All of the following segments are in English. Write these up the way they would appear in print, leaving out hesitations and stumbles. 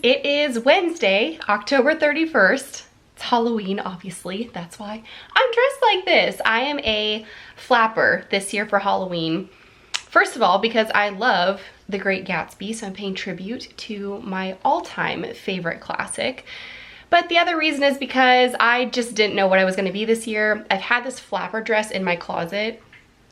It is Wednesday, October 31st. It's Halloween, obviously. That's why I'm dressed like this. I am a flapper this year for Halloween. First of all, because I love The Great Gatsby, so I'm paying tribute to my all-time favorite classic. But the other reason is because I just didn't know what I was going to be this year. I've had this flapper dress in my closet.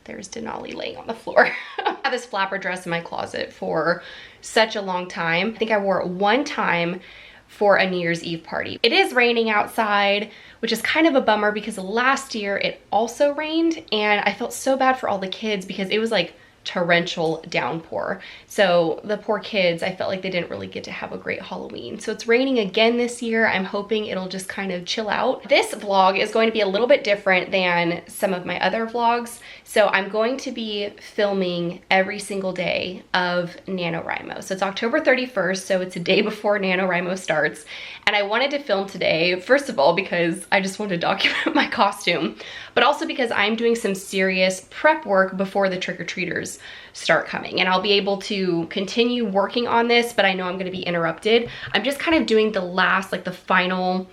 There's Denali laying on the floor. I've had this flapper dress in my closet for such a long time. I think I wore it one time for a New Year's Eve party. It is raining outside, which is kind of a bummer because last year it also rained and I felt so bad for all the kids because it was like torrential downpour. So the poor kids, I felt like they didn't really get to have a great Halloween. So it's raining again this year. I'm hoping it'll just kind of chill out. This vlog is going to be a little bit different than some of my other vlogs. So I'm going to be filming every single day of NaNoWriMo. So it's October 31st, so it's a day before NaNoWriMo starts. And I wanted to film today, first of all, because I just wanted to document my costume, but also because I'm doing some serious prep work before the trick-or-treaters start coming. And I'll be able to continue working on this, but I know I'm gonna be interrupted. I'm just kind of doing the last, like the final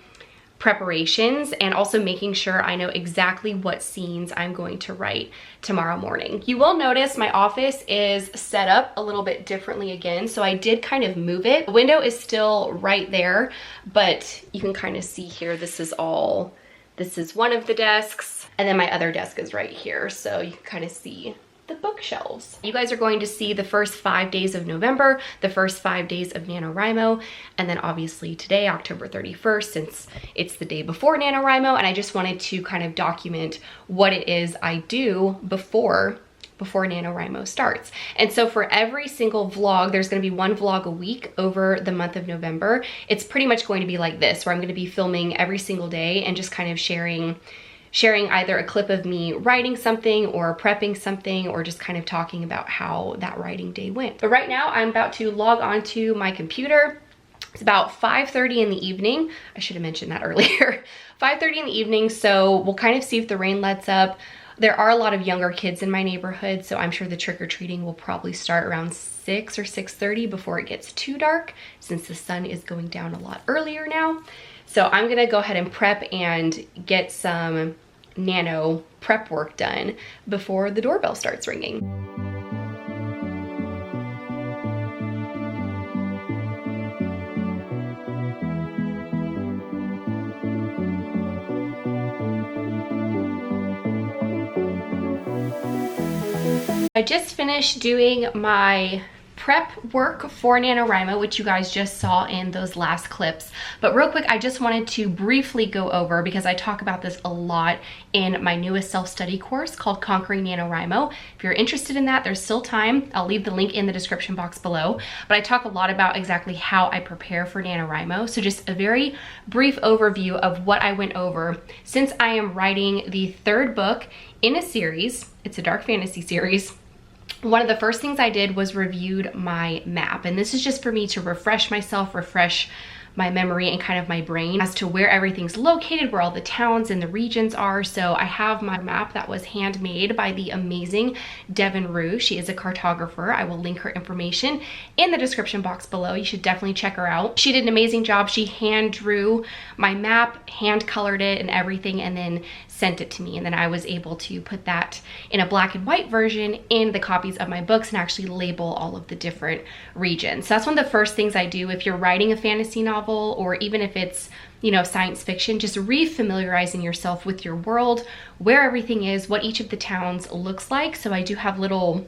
preparations and also making sure I know exactly what scenes I'm going to write tomorrow morning. You will notice my office is set up a little bit differently again, so I did kind of move it. The window is still right there, but you can kind of see here, this is one of the desks, and then my other desk is right here, so you can kind of see the bookshelves. You guys are going to see the first 5 days of November, the first 5 days of NaNoWriMo, and then obviously today, October 31st, since it's the day before NaNoWriMo, and I just wanted to kind of document what it is I do before NaNoWriMo starts. And so for every single vlog, there's gonna be one vlog a week over the month of November. It's pretty much going to be like this, where I'm gonna be filming every single day and just kind of sharing either a clip of me writing something or prepping something or just kind of talking about how that writing day went. But right now I'm about to log onto my computer. It's about 5:30 in the evening. I should have mentioned that earlier. 5:30 in the evening, so we'll kind of see if the rain lets up. There are a lot of younger kids in my neighborhood, so I'm sure the trick-or-treating will probably start around 6 or 6:30 before it gets too dark, since the sun is going down a lot earlier now. So I'm gonna go ahead and prep and get some Nano prep work done before the doorbell starts ringing. I just finished doing my prep work for NaNoWriMo, which you guys just saw in those last clips. But real quick, I just wanted to briefly go over, because I talk about this a lot in my newest self-study course called Conquering NaNoWriMo. If you're interested in that, there's still time. I'll leave the link in the description box below. But I talk a lot about exactly how I prepare for NaNoWriMo. So just a very brief overview of what I went over. Since I am writing the third book in a series, it's a dark fantasy series, one of the first things I did was reviewed my map. And this is just for me to refresh myself, refresh my memory and kind of my brain as to where everything's located, where all the towns and the regions are. So I have my map that was handmade by the amazing Devin Rue. She is a cartographer. I will link her information in the description box below. You should definitely check her out. She did an amazing job. She hand drew my map, hand colored it and everything, and then sent it to me. And then I was able to put that in a black and white version in the copies of my books and actually label all of the different regions. So that's one of the first things I do if you're writing a fantasy novel, or even if it's, you know, science fiction, just re-familiarizing yourself with your world, where everything is, what each of the towns looks like. So I do have little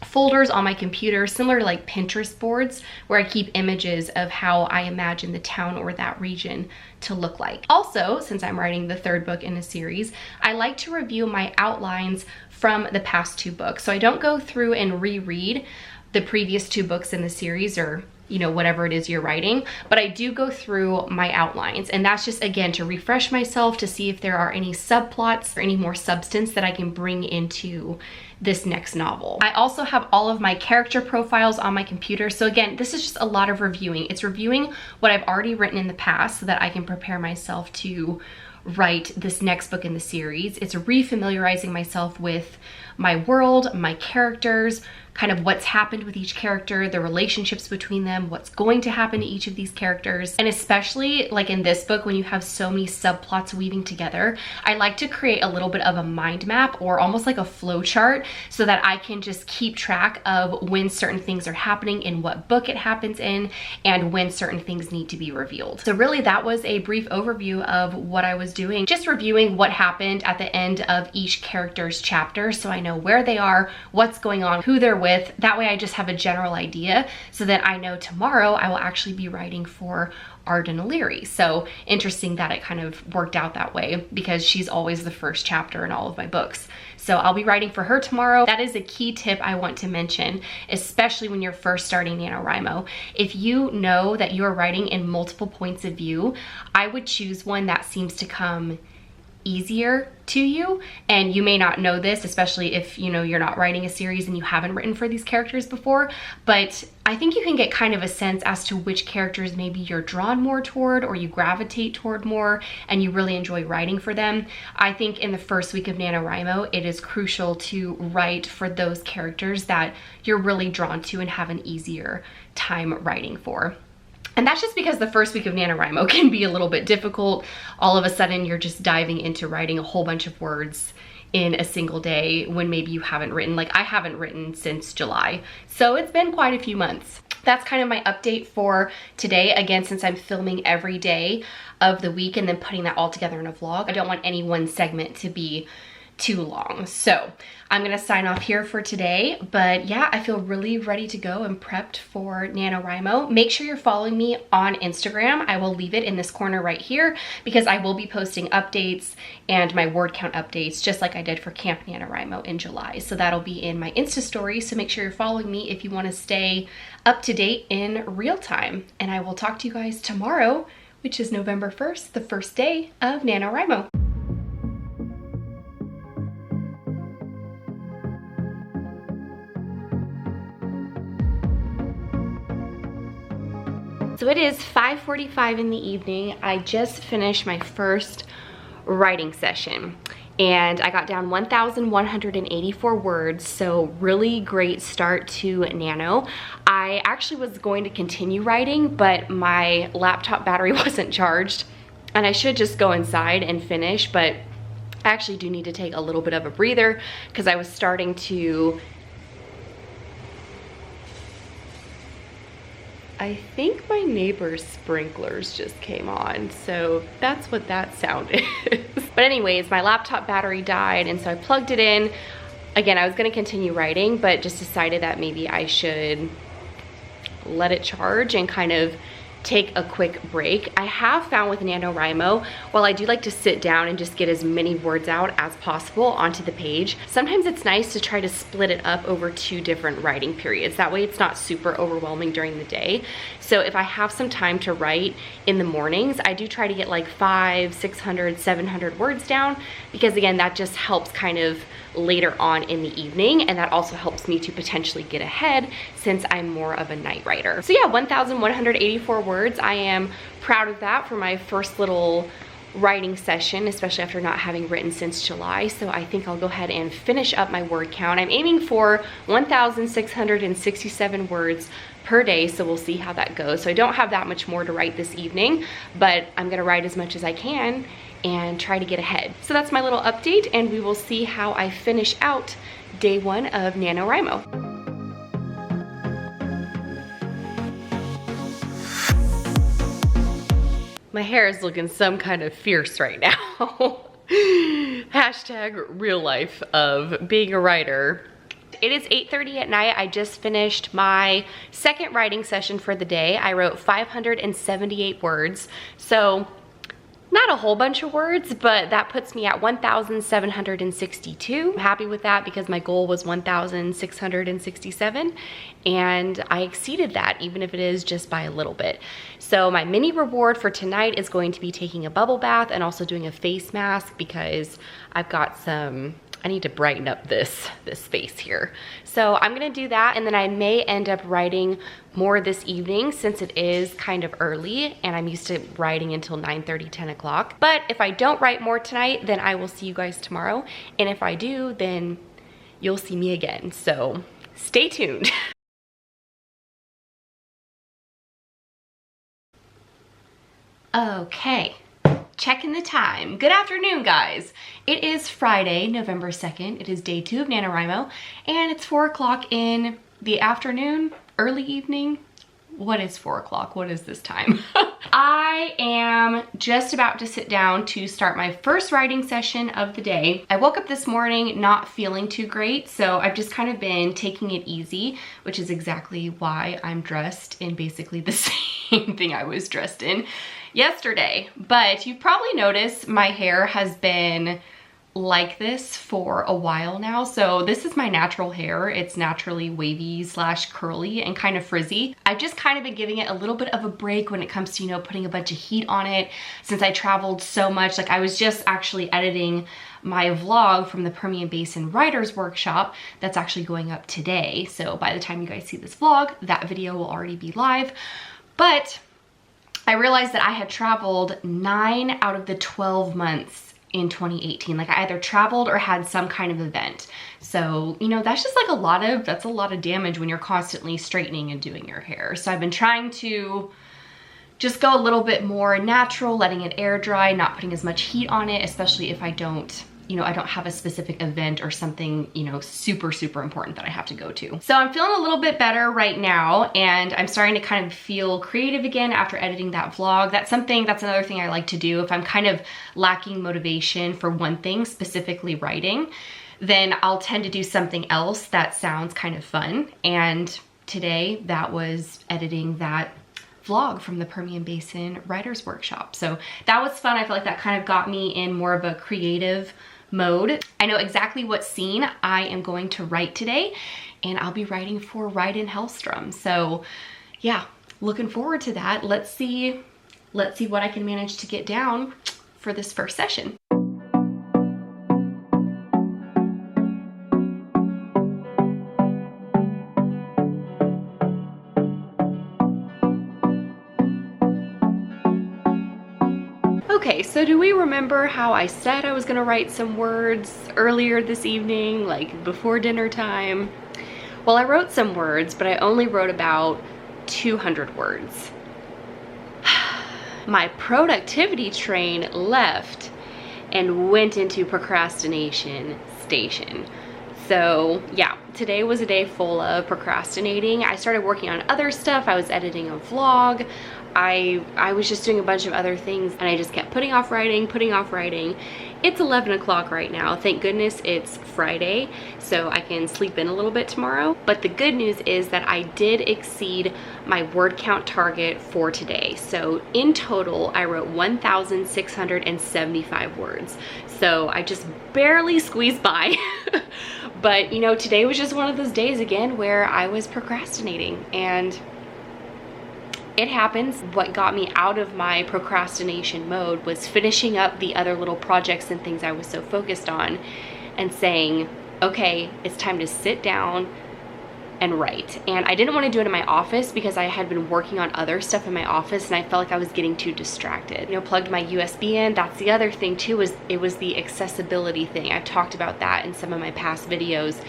folders on my computer, similar to like Pinterest boards, where I keep images of how I imagine the town or that region to look like. Also, since I'm writing the third book in a series, I like to review my outlines from the past two books. So I don't go through and reread the previous two books in the series, or you know, whatever it is you're writing, but I do go through my outlines, and that's just, again, to refresh myself, to see if there are any subplots or any more substance that I can bring into this next novel. I also have all of my character profiles on my computer. So again, this is just a lot of reviewing. It's reviewing what I've already written in the past so that I can prepare myself to write this next book in the series. It's re-familiarizing myself with my world, my characters, kind of what's happened with each character, the relationships between them, what's going to happen to each of these characters. And especially like in this book, when you have so many subplots weaving together, I like to create a little bit of a mind map or almost like a flow chart so that I can just keep track of when certain things are happening, in what book it happens in, and when certain things need to be revealed. So really that was a brief overview of what I was doing, just reviewing what happened at the end of each character's chapter so I know where they are, what's going on, who they're with. That way I just have a general idea so that I know tomorrow I will actually be writing for Arden O'Leary. So interesting that it kind of worked out that way because she's always the first chapter in all of my books. So I'll be writing for her tomorrow. That is a key tip I want to mention, especially when you're first starting NaNoWriMo. If you know that you're writing in multiple points of view, I would choose one that seems to come easier to you. And you may not know this, especially if you know you're not writing a series and you haven't written for these characters before, but I think you can get kind of a sense as to which characters maybe you're drawn more toward or you gravitate toward more and you really enjoy writing for them. I think in the first week of NaNoWriMo, it is crucial to write for those characters that you're really drawn to and have an easier time writing for. And that's just because the first week of NaNoWriMo can be a little bit difficult. All of a sudden, you're just diving into writing a whole bunch of words in a single day when maybe you haven't written. Like I haven't written since July. So it's been quite a few months. That's kind of my update for today. Again, since I'm filming every day of the week and then putting that all together in a vlog, I don't want any one segment to be too long. So I'm gonna sign off here for today, but yeah, I feel really ready to go and prepped for NaNoWriMo. Make sure you're following me on Instagram. I will leave it in this corner right here because I will be posting updates and my word count updates just like I did for Camp NaNoWriMo in July. So that'll be in my Insta story. So make sure you're following me if you wanna stay up to date in real time. And I will talk to you guys tomorrow, which is November 1st, the first day of NaNoWriMo. So it is 5:45 in the evening. I just finished my first writing session and I got down 1,184 words, so really great start to Nano. I actually was going to continue writing, but my laptop battery wasn't charged and I should just go inside and finish, but I actually do need to take a little bit of a breather because I was starting to I think my neighbor's sprinklers just came on, so that's what that sound is. But anyways, my laptop battery died, and so I plugged it in. Again, I was gonna continue writing, but just decided that maybe I should let it charge and kind of take a quick break. I have found with NaNoWriMo, while I do like to sit down and just get as many words out as possible onto the page, sometimes it's nice to try to split it up over 2 different writing periods. That way it's not super overwhelming during the day. So if I have some time to write in the mornings, I do try to get like 500, 600, 700 words down, because again, that just helps kind of later on in the evening, and that also helps me to potentially get ahead since I'm more of a night writer. So yeah, 1,184 words. I am proud of that for my first little writing session, especially after not having written since July. So I think I'll go ahead and finish up my word count. I'm aiming for 1,667 words per day, so we'll see how that goes. So I don't have that much more to write this evening, but I'm gonna write as much as I can and try to get ahead. So that's my little update, and we will see how I finish out day 1 of NaNoWriMo. My hair is looking some kind of fierce right now. Hashtag real life of being a writer. It is 8:30 at night. I just finished my second writing session for the day. I wrote 578 words. So not a whole bunch of words, but that puts me at 1,762. I'm happy with that because my goal was 1,667 and I exceeded that, even if it is just by a little bit. So my mini reward for tonight is going to be taking a bubble bath and also doing a face mask because I've got some, I need to brighten up this face here. So I'm gonna do that, and then I may end up writing more this evening since it is kind of early and I'm used to writing until 9:30, 10 o'clock. But if I don't write more tonight, then I will see you guys tomorrow. And if I do, then you'll see me again. So stay tuned. Okay, checking the time. Good afternoon, guys. It is Friday, November 2nd. It is day 2 of NaNoWriMo, and it's 4 o'clock in the afternoon, early evening. What is 4 o'clock? What is this time? I am just about to sit down to start my first writing session of the day. I woke up this morning not feeling too great, so I've just kind of been taking it easy, which is exactly why I'm dressed in basically the same thing I was dressed in yesterday. But you've probably noticed my hair has been like this for a while now. So this is my natural hair. It's naturally wavy / curly and kind of frizzy. I've just kind of been giving it a little bit of a break when it comes to, you know, putting a bunch of heat on it since I traveled so much. Like I was just actually editing my vlog from the Permian Basin Writers Workshop that's actually going up today. So by the time you guys see this vlog, that video will already be live. But I realized that I had traveled 9 out of the 12 months in 2018. Like I either traveled or had some kind of event. So, you know, that's just like that's a lot of damage when you're constantly straightening and doing your hair. So I've been trying to just go a little bit more natural, letting it air dry, not putting as much heat on it, especially if I don't have a specific event or something, you know, super important that I have to go to. So I'm feeling a little bit better right now, and I'm starting to kind of feel creative again after editing that vlog. That's another thing I like to do. If I'm kind of lacking motivation for one thing, specifically writing, then I'll tend to do something else that sounds kind of fun. And today that was editing that vlog from the Permian Basin Writers Workshop. So that was fun. I feel like that kind of got me in more of a creative mode. I know exactly what scene I am going to write today, and I'll be writing for Ride in Hellstrom. So yeah, looking forward to that. Let's see what I can manage to get down for this first session. Okay, so do we remember how I said I was gonna write some words earlier this evening, like before dinner time? Well, I wrote some words, but I only wrote about 200 words. My productivity train left and went into procrastination station. So yeah, today was a day full of procrastinating. I started working on other stuff. I was editing a vlog. I was just doing a bunch of other things, and I just kept putting off writing. It's 11 o'clock right now. Thank goodness it's Friday, so I can sleep in a little bit tomorrow. But the good news is that I did exceed my word count target for today. So in total, I wrote 1,675 words. So I just barely squeezed by. But you know, today was just one of those days again where I was procrastinating, and it happens. What got me out of my procrastination mode was finishing up the other little projects and things I was so focused on and saying, okay, it's time to sit down and write. And I didn't want to do it in my office because I had been working on other stuff in my office, and I felt like I was getting too distracted. You know, plugged my USB in. That's the other thing too, is it was the accessibility thing. I've talked about that in some of my past videos.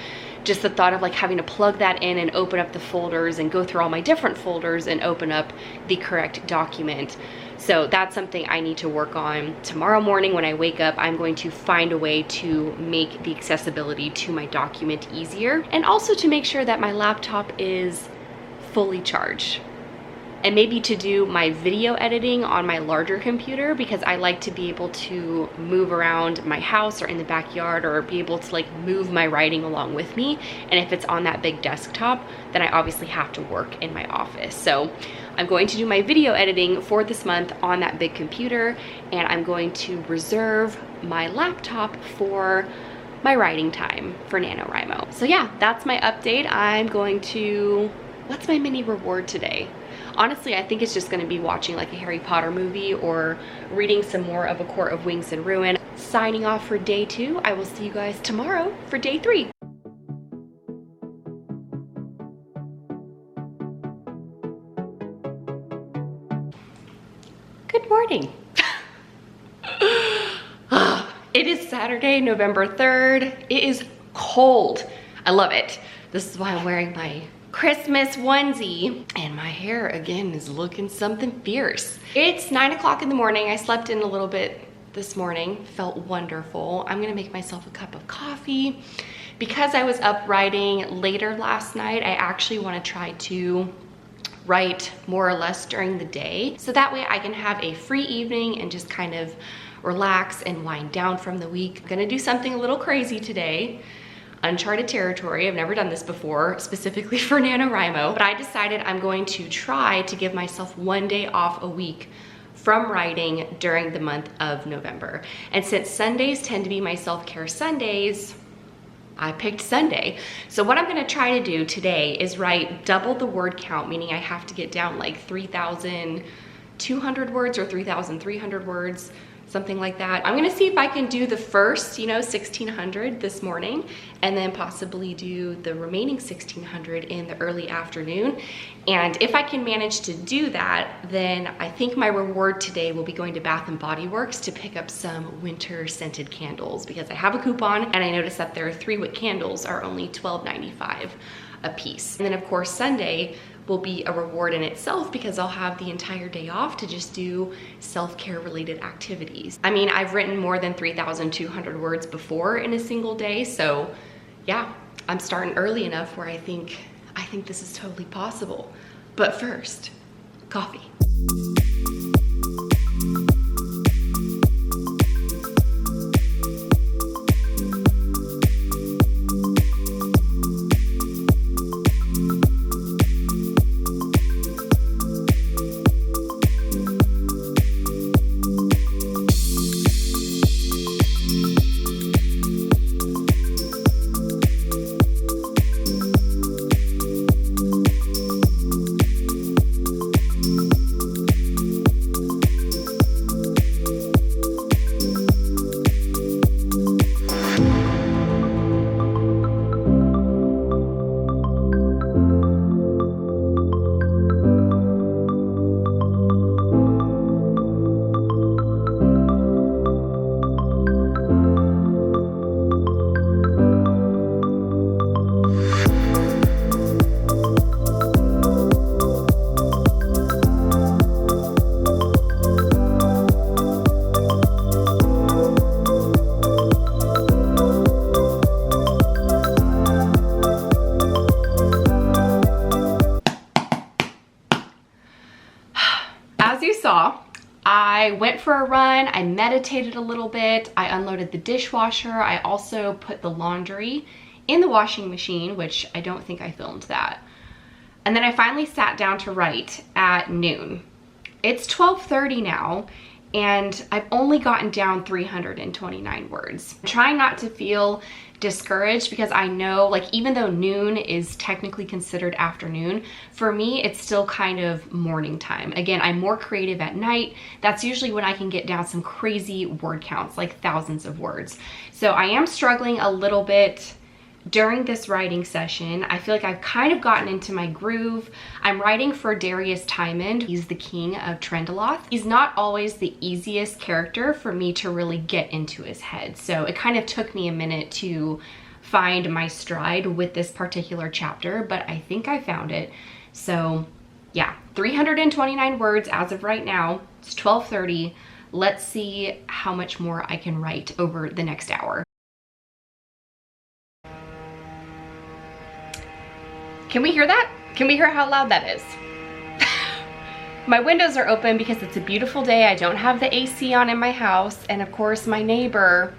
Just the thought of like having to plug that in and open up the folders and go through all my different folders and open up the correct document. So that's something I need to work on. Tomorrow morning when I wake up, I'm going to find a way to make the accessibility to my document easier, and also to make sure that my laptop is fully charged. And maybe to do my video editing on my larger computer, because I like to be able to move around my house or in the backyard, or be able to like move my writing along with me. And if it's on that big desktop, then I obviously have to work in my office. So I'm going to do my video editing for this month on that big computer, and I'm going to reserve my laptop for my writing time for NaNoWriMo. So yeah, that's my update. What's my mini reward today? Honestly, I think it's just gonna be watching like a Harry Potter movie or reading some more of A Court of Wings and Ruin. Signing off for day 2. I will see you guys tomorrow for day 3. Good morning. It is Saturday, November 3rd. It is cold. I love it. This is why I'm wearing my Christmas onesie, and my hair again is looking something fierce. It's 9 o'clock in the morning. I slept in a little bit this morning, felt wonderful. I'm gonna make myself a cup of coffee. Because I was up writing later last night, I actually wanna try to write more or less during the day, so that way I can have a free evening and just kind of relax and wind down from the week. I'm gonna do something a little crazy today. Uncharted territory. I've never done this before, specifically for NaNoWriMo, but I decided I'm going to try to give myself one day off a week from writing during the month of November. And since Sundays tend to be my self-care Sundays, I picked Sunday. So what I'm gonna try to do today is write double the word count, meaning I have to get down like 3,200 words or 3,300 words, something like that. I'm gonna see if I can do the first, 1,600 this morning, and then possibly do the remaining 1,600 in the early afternoon. And if I can manage to do that, then I think my reward today will be going to Bath & Body Works to pick up some winter scented candles, because I have a coupon and I noticed that their 3-wick candles are only $12.95 a piece. And then of course Sunday will be a reward in itself, because I'll have the entire day off to just do self-care related activities. I mean, I've written more than 3,200 words before in a single day, so yeah, I'm starting early enough where I think this is totally possible. But first, coffee. I went for a run, I meditated a little bit, I unloaded the dishwasher, I also put the laundry in the washing machine, which I don't think I filmed that. And then I finally sat down to write at noon. It's 12:30 now, and I've only gotten down 329 words. I'm trying not to feel discouraged, because I know, like, even though noon is technically considered afternoon, for me it's still kind of morning time. Again, I'm more creative at night. That's usually when I can get down some crazy word counts, like thousands of words. So I am struggling a little bit during this writing session. I feel like I've kind of gotten into my groove. I'm writing for Darius Tymond. He's the king of Trendeloth. He's not always the easiest character for me to really get into his head, so it kind of took me a minute to find my stride with this particular chapter, but I think I found it. So yeah, 329 words as of right now. It's 12:30. Let's see how much more I can write over the next hour. Can we hear that? Can we hear how loud that is? My windows are open because it's a beautiful day. I don't have the AC on in my house. And of course my neighbor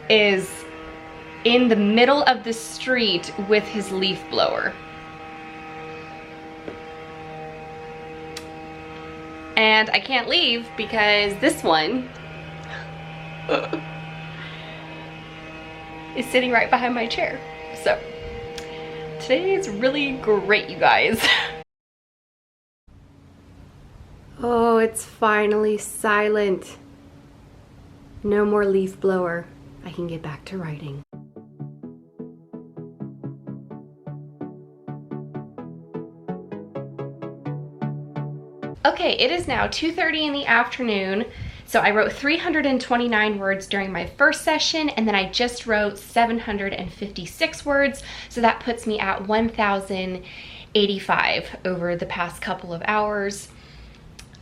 is in the middle of the street with his leaf blower. And I can't leave because this one is sitting right behind my chair. So today is really great, you guys. Oh, it's finally silent. No more leaf blower. I can get back to writing. Okay, it is now 2:30 in the afternoon. So I wrote 329 words during my first session, and then I just wrote 756 words. So that puts me at 1,085 over the past couple of hours.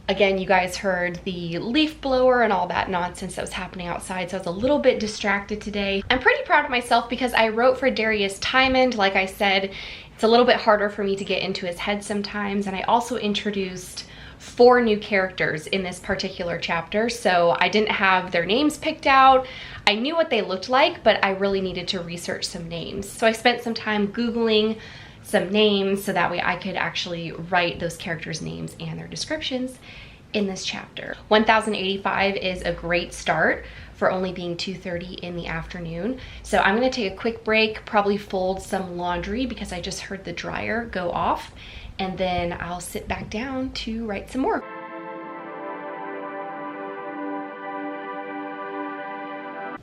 Again, you guys heard the leaf blower and all that nonsense that was happening outside, so I was a little bit distracted today. I'm pretty proud of myself because I wrote for Darius Tymond. Like I said, it's a little bit harder for me to get into his head sometimes, and I also introduced 4 new characters in this particular chapter, so I didn't have their names picked out. I knew what they looked like, but I really needed to research some names. So I spent some time Googling some names so that way I could actually write those characters' names and their descriptions in this chapter. 1,085 is a great start for only being 2:30 in the afternoon. So I'm gonna take a quick break, probably fold some laundry because I just heard the dryer go off, and then I'll sit back down to write some more.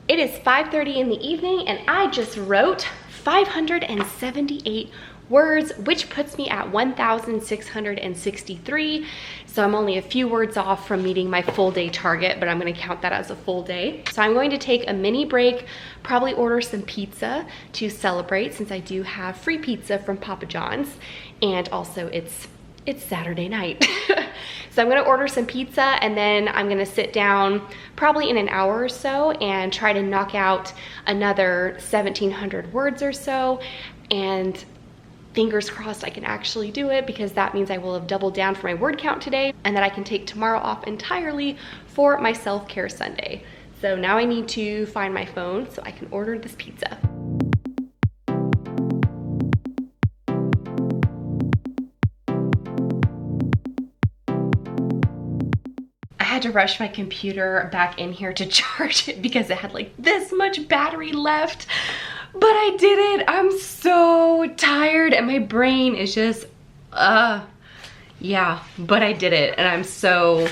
It is 5:30 in the evening and I just wrote 578 words, which puts me at 1,663. So I'm only a few words off from meeting my full day target, but I'm gonna count that as a full day. So I'm going to take a mini break, probably order some pizza to celebrate since I do have free pizza from Papa John's, and also it's Saturday night. So I'm gonna order some pizza and then I'm gonna sit down probably in an hour or so and try to knock out another 1,700 words or so, and fingers crossed I can actually do it, because that means I will have doubled down for my word count today and that I can take tomorrow off entirely for my self-care Sunday. So now I need to find my phone so I can order this pizza. I had to rush my computer back in here to charge it because it had like this much battery left. But I did it. I'm so tired and my brain is just, yeah, but I did it and I'm so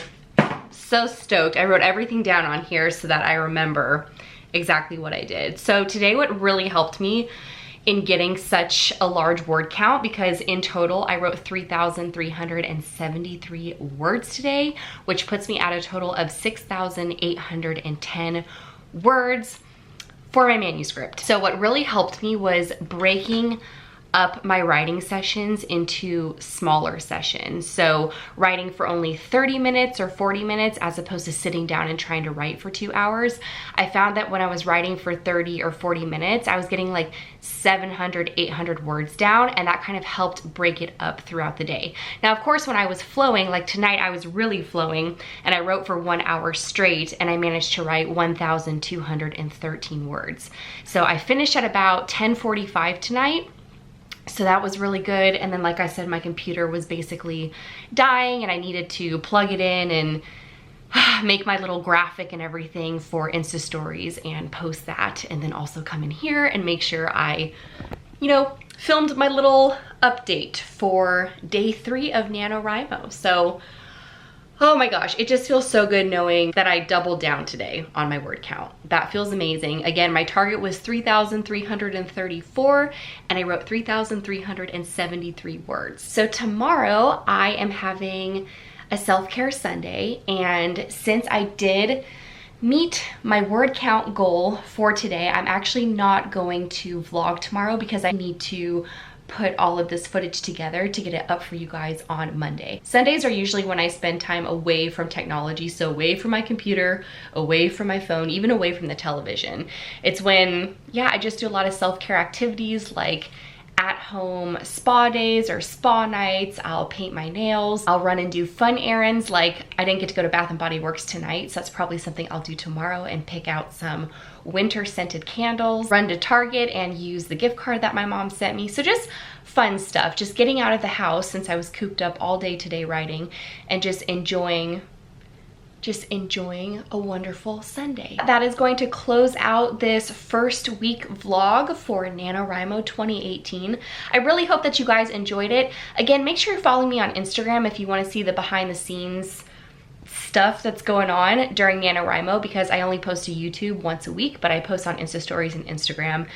stoked. I wrote everything down on here so that I remember exactly what I did. So today what really helped me in getting such a large word count, because in total I wrote 3,373 words today, which puts me at a total of 6,810 words for my manuscript. So what really helped me was breaking up my writing sessions into smaller sessions. So writing for only 30 minutes or 40 minutes as opposed to sitting down and trying to write for 2 hours. I found that when I was writing for 30 or 40 minutes, I was getting like 700, 800 words down, and that kind of helped break it up throughout the day. Now, of course, when I was flowing, like tonight I was really flowing and I wrote for 1 hour straight and I managed to write 1,213 words. So I finished at about 10:45 tonight. So that was really good. And then, like I said, my computer was basically dying and I needed to plug it in and make my little graphic and everything for Insta stories and post that. And then also come in here and make sure I, you know, filmed my little update for day 3 of NaNoWriMo. So, oh my gosh, it just feels so good knowing that I doubled down today on my word count. That feels amazing. Again, my target was 3,334 and I wrote 3,373 words. So tomorrow I am having a self-care Sunday, and since I did meet my word count goal for today, I'm actually not going to vlog tomorrow because I need to put all of this footage together to get it up for you guys on Monday. Sundays are usually when I spend time away from technology, so away from my computer, away from my phone, even away from the television. It's when, yeah, I just do a lot of self-care activities like at-home spa days or spa nights. I'll paint my nails. I'll run and do fun errands. Like, I didn't get to go to Bath & Body Works tonight, so that's probably something I'll do tomorrow, and pick out some winter scented candles, run to Target and use the gift card that my mom sent me. So just fun stuff, just getting out of the house since I was cooped up all day today writing, and just enjoying a wonderful Sunday. That is going to close out this first week vlog for NaNoWriMo 2018. I really hope that you guys enjoyed it. Again, make sure you're following me on Instagram if you want to see the behind the scenes stuff that's going on during NaNoWriMo, because I only post to YouTube once a week, but I post on Insta stories and Instagram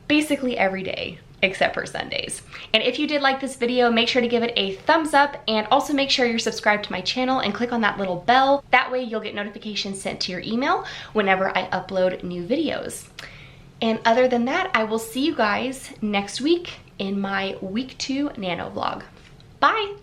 basically every day. except for Sundays. And if you did like this video, make sure to give it a thumbs up, and also make sure you're subscribed to my channel and click on that little bell. That way you'll get notifications sent to your email whenever I upload new videos. And other than that, I will see you guys next week in my week 2 nano vlog. Bye.